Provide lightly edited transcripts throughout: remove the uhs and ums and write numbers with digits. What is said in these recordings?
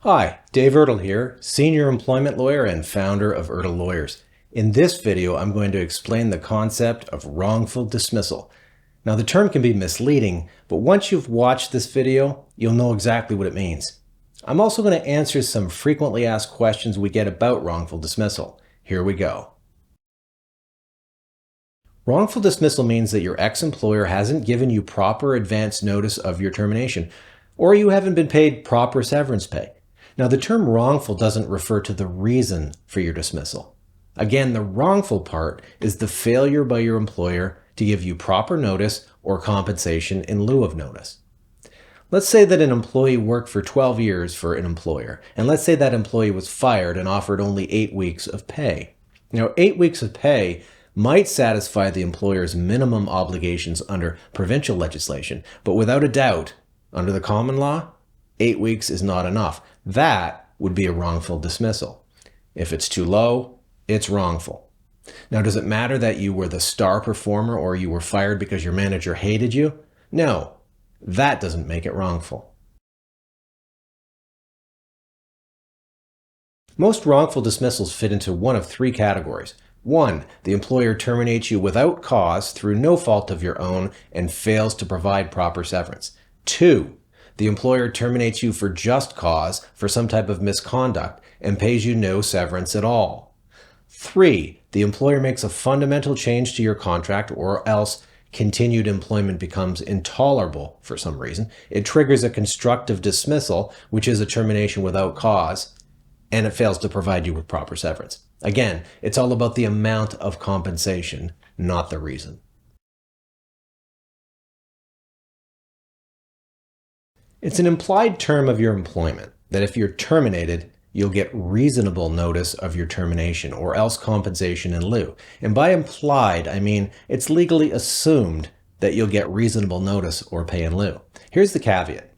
Hi, Dave Ertl here, Senior Employment Lawyer and founder of Ertl Lawyers. In this video, I'm going to explain the concept of wrongful dismissal. Now, the term can be misleading, but once you've watched this video, you'll know exactly what it means. I'm also going to answer some frequently asked questions we get about wrongful dismissal. Here we go. Wrongful dismissal means that your ex-employer hasn't given you proper advance notice of your termination, or you haven't been paid proper severance pay. Now, the term wrongful doesn't refer to the reason for your dismissal. Again, the wrongful part is the failure by your employer to give you proper notice or compensation in lieu of notice. Let's say that an employee worked for 12 years for an employer, and let's say that employee was fired and offered only 8 weeks of pay. Now, 8 weeks of pay might satisfy the employer's minimum obligations under provincial legislation, but without a doubt, under the common law, 8 weeks is not enough. That would be a wrongful dismissal. If it's too low, it's wrongful. Now, does it matter that you were the star performer or you were fired because your manager hated you? No, that doesn't make it wrongful. Most wrongful dismissals fit into one of three categories. 1. The employer terminates you without cause through no fault of your own and fails to provide proper severance. 2. The employer terminates you for just cause for some type of misconduct and pays you no severance at all. 3. The employer makes a fundamental change to your contract, or else continued employment becomes intolerable for some reason. It triggers a constructive dismissal, which is a termination without cause, and it fails to provide you with proper severance. Again, it's all about the amount of compensation, not the reason. It's an implied term of your employment that if you're terminated, you'll get reasonable notice of your termination or else compensation in lieu. And by implied, I mean it's legally assumed that you'll get reasonable notice or pay in lieu. Here's the caveat.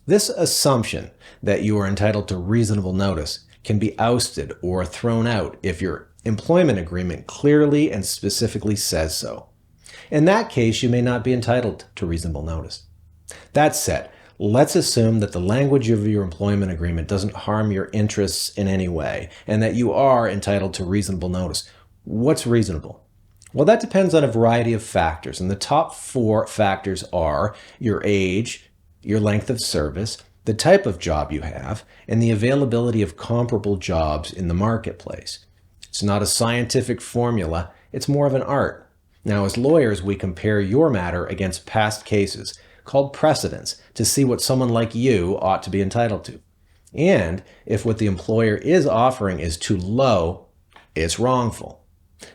This assumption that you are entitled to reasonable notice can be ousted or thrown out if your employment agreement clearly and specifically says so. In that case, you may not be entitled to reasonable notice. That said, let's assume that the language of your employment agreement doesn't harm your interests in any way and that you are entitled to reasonable notice. What's reasonable? Well, that depends on a variety of factors, and the top 4 factors are your age, your length of service, the type of job you have, and the availability of comparable jobs in the marketplace. It's not a scientific formula, it's more of an art. Now, as lawyers, we compare your matter against past cases, called precedents, to see what someone like you ought to be entitled to. And if what the employer is offering is too low, it's wrongful.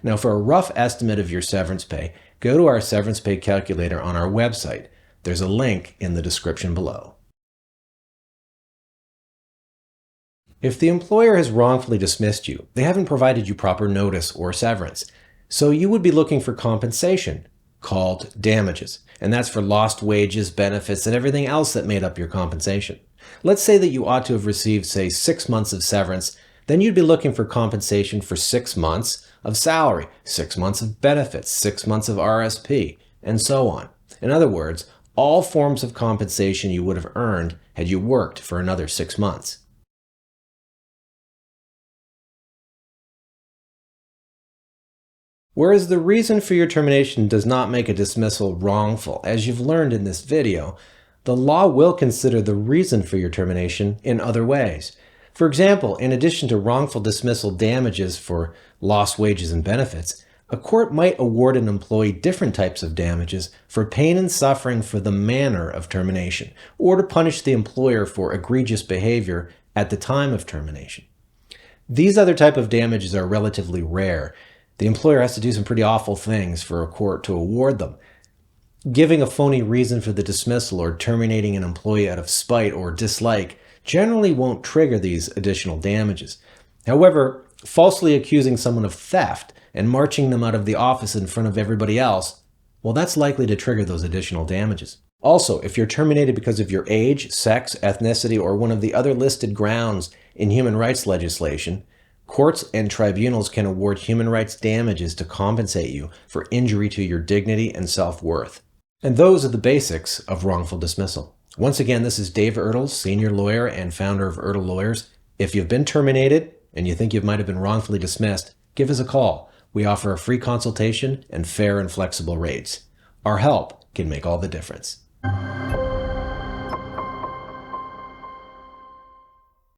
Now, for a rough estimate of your severance pay, go to our severance pay calculator on our website. There's a link in the description below. If the employer has wrongfully dismissed you, they haven't provided you proper notice or severance. So you would be looking for compensation, called damages, and that's for lost wages, benefits, and everything else that made up your compensation. Let's say that you ought to have received, say, 6 months of severance, then you'd be looking for compensation for 6 months of salary, 6 months of benefits, 6 months of RSP, and so on. In other words, all forms of compensation you would have earned had you worked for another 6 months. Whereas the reason for your termination does not make a dismissal wrongful, as you've learned in this video, the law will consider the reason for your termination in other ways. For example, in addition to wrongful dismissal damages for lost wages and benefits, a court might award an employee different types of damages for pain and suffering for the manner of termination, or to punish the employer for egregious behavior at the time of termination. These other type of damages are relatively rare. The employer has to do some pretty awful things for a court to award them. Giving a phony reason for the dismissal or terminating an employee out of spite or dislike generally won't trigger these additional damages. However, falsely accusing someone of theft and marching them out of the office in front of everybody else, well, that's likely to trigger those additional damages. Also, if you're terminated because of your age, sex, ethnicity, or one of the other listed grounds in human rights legislation, courts and tribunals can award human rights damages to compensate you for injury to your dignity and self-worth. And those are the basics of wrongful dismissal. Once again, this is Dave Ertl, senior lawyer and founder of Ertl Lawyers. If you've been terminated and you think you might have been wrongfully dismissed, give us a call. We offer a free consultation and fair and flexible rates. Our help can make all the difference.